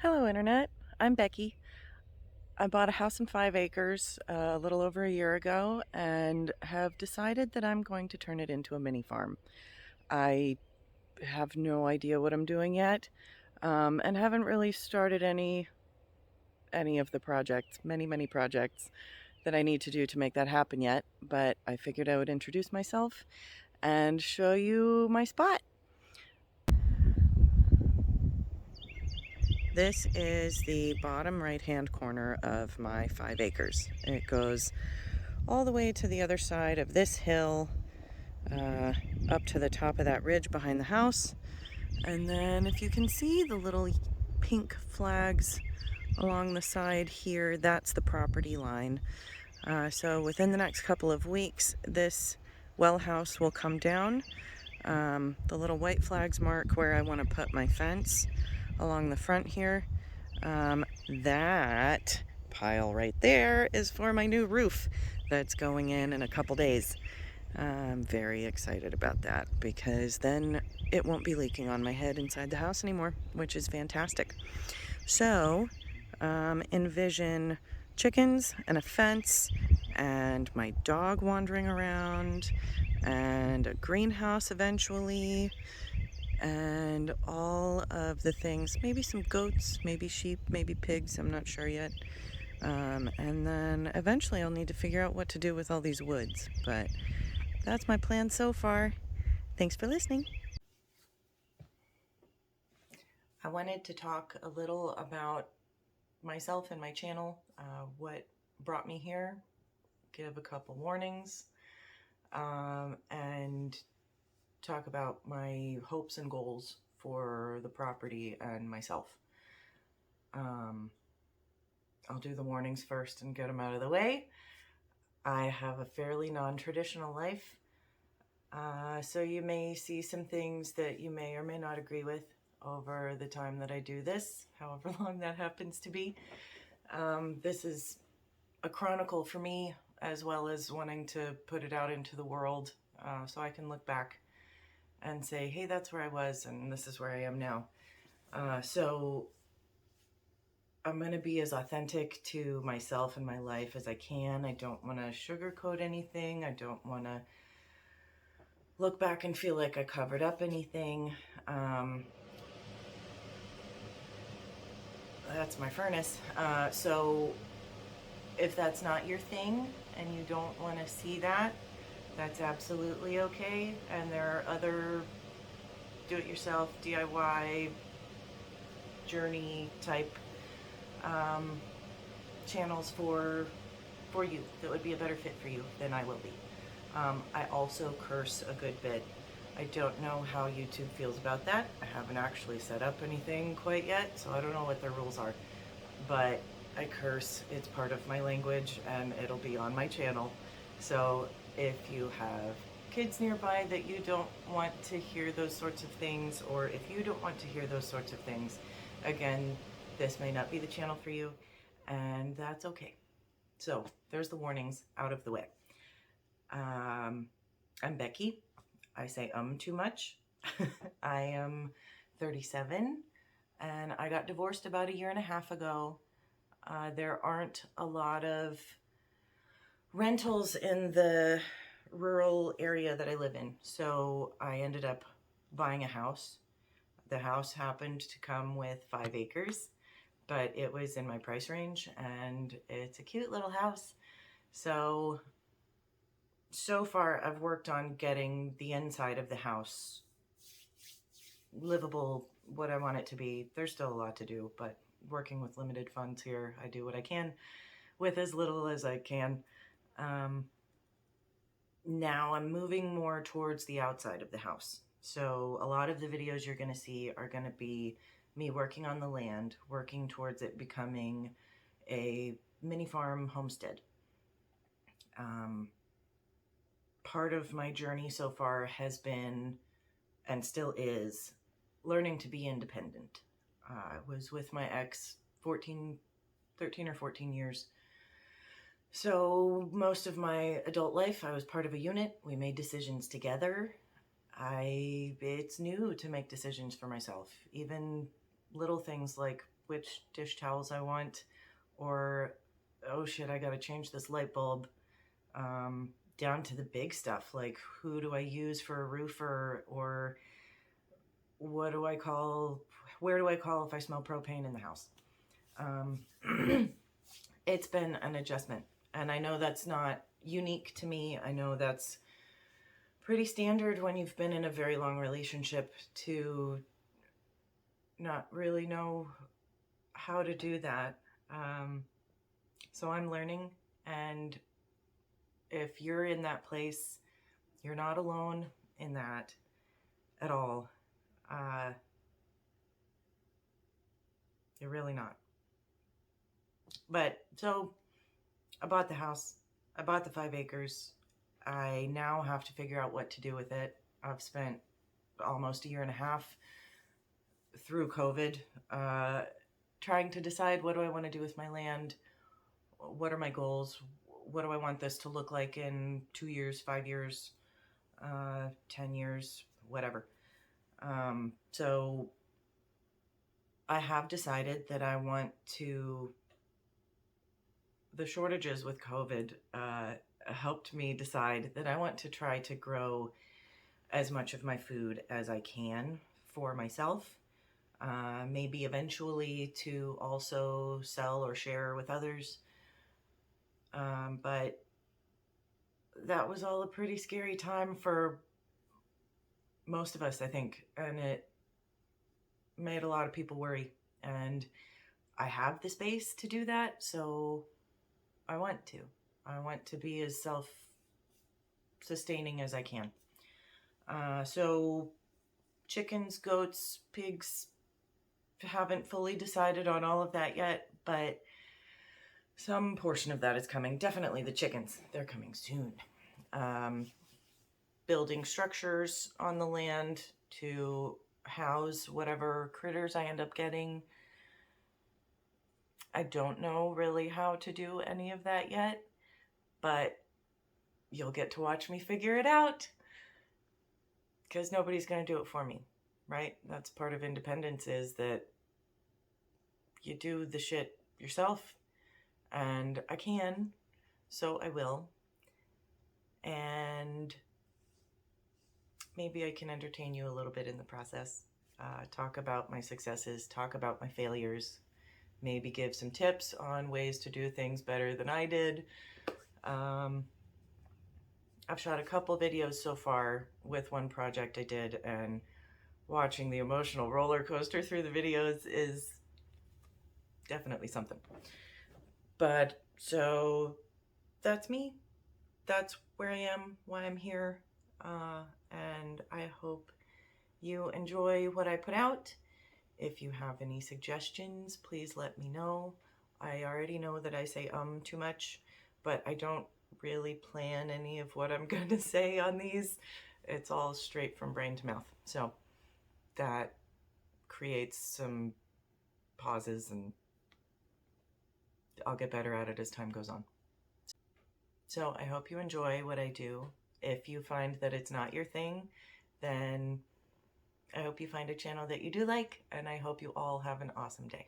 Hello, Internet. I'm Becky. I bought a house and 5 acres a little over a year ago and have decided that I'm going to turn it into a mini farm. I have no idea what I'm doing yet, and haven't really started any of the projects, many projects that I need to do to make that happen yet. But I figured I would introduce myself and show you my spot. This is the bottom right-hand corner of my 5 acres. It goes all the way to the other side of this hill, up to the top of that ridge behind the house. And then if you can see the little pink flags along the side here, that's the property line. So within the next couple of weeks, this well house will come down. The little white flags mark where I want to put my fence along the front here. That pile right there is for my new roof that's going in a couple days. I'm very excited about that because then it won't be leaking on my head inside the house anymore, which is fantastic. So, envision chickens and a fence and my dog wandering around and a greenhouse eventually and all of the things, maybe some goats, maybe sheep, maybe pigs, I'm not sure yet. And then eventually I'll need to figure out what to do with all these woods, but that's my plan so far. Thanks for listening. I wanted to talk a little about myself and my channel, what brought me here, give a couple warnings, and talk about my hopes and goals for the property and myself. I'll do the warnings first and get them out of the way. I have a fairly non-traditional life, so you may see some things that you may or may not agree with over the time that I do this, however long that happens to be. This is a chronicle for me, as well as wanting to put it out into the world, so I can look back and say, hey, that's where I was and this is where I am now. So I'm going to be as authentic to myself and my life as I can. I don't want to sugarcoat anything. I don't want to look back and feel like I covered up anything. That's my furnace. So if that's not your thing and you don't want to see that, that's absolutely okay. And there are other do-it-yourself, DIY, journey type channels for you that would be a better fit for you than I will be. I also curse a good bit. I don't know how YouTube feels about that. I haven't actually set up anything quite yet, so I don't know what their rules are. But I curse, it's part of my language, and it'll be on my channel. So if you have kids nearby that you don't want to hear those sorts of things, or if you don't want to hear those sorts of things, again, this may not be the channel for you, and that's okay. So there's the warnings out of the way. I'm Becky. I say too much. I am 37 and I got divorced about a year and a half ago. There aren't a lot of rentals in the rural area that I live in, so I ended up buying a house. The house happened to come with 5 acres, but it was in my price range and it's a cute little house. So far I've worked on getting the inside of the house livable, what I want it to be. There's still a lot to do, but working with limited funds here, I do what I can with as little as I can. Now I'm moving more towards the outside of the house. So a lot of the videos you're going to see are going to be me working on the land, working towards it becoming a mini farm homestead. Part of my journey so far has been, and still is, learning to be independent. I was with my ex 13 or 14 years. So most of my adult life, I was part of a unit. We made decisions together. It's new to make decisions for myself. Even little things like which dish towels I want, or, oh shit, I gotta change this light bulb, down to the big stuff like who do I use for a roofer, or what do I call, where do I call if I smell propane in the house? It's been an adjustment, and I know that's not unique to me. I know that's pretty standard when you've been in a very long relationship to not really know how to do that. So I'm learning, and if you're in that place, you're not alone in that at all. You're really not. But so I bought the house. I bought the 5 acres. I now have to figure out what to do with it. I've spent almost a year and a half through COVID trying to decide, what do I want to do with my land? What are my goals? What do I want this to look like in 2 years, 5 years, 10 years, whatever. So I have decided that I want to, the shortages with COVID helped me decide that I want to try to grow as much of my food as I can for myself. Maybe eventually to also sell or share with others. But that was all a pretty scary time for most of us, I think, and it made a lot of people worry. And I have the space to do that, so I want to. I want to be as self-sustaining as I can. So chickens, goats, pigs, haven't fully decided on all of that yet, but some portion of that is coming. Definitely the chickens. They're coming soon. Building structures on the land to house whatever critters I end up getting. I don't know really how to do any of that yet, but you'll get to watch me figure it out, because nobody's going to do it for me, right? That's part of independence, is that you do the shit yourself, and I can, so I will. And maybe I can entertain you a little bit in the process, talk about my successes, talk about my failures, maybe give some tips on ways to do things better than I did. I've shot a couple videos so far with one project I did, and watching the emotional roller coaster through the videos is definitely something. But so that's me. That's where I am, why I'm here. And I hope you enjoy what I put out. If you have any suggestions, please let me know. I already know that I say too much, but I don't really plan any of what I'm going to say on these. It's all straight from brain to mouth. So that creates some pauses, and I'll get better at it as time goes on. So I hope you enjoy what I do. If you find that it's not your thing, then I hope you find a channel that you do like, and I hope you all have an awesome day.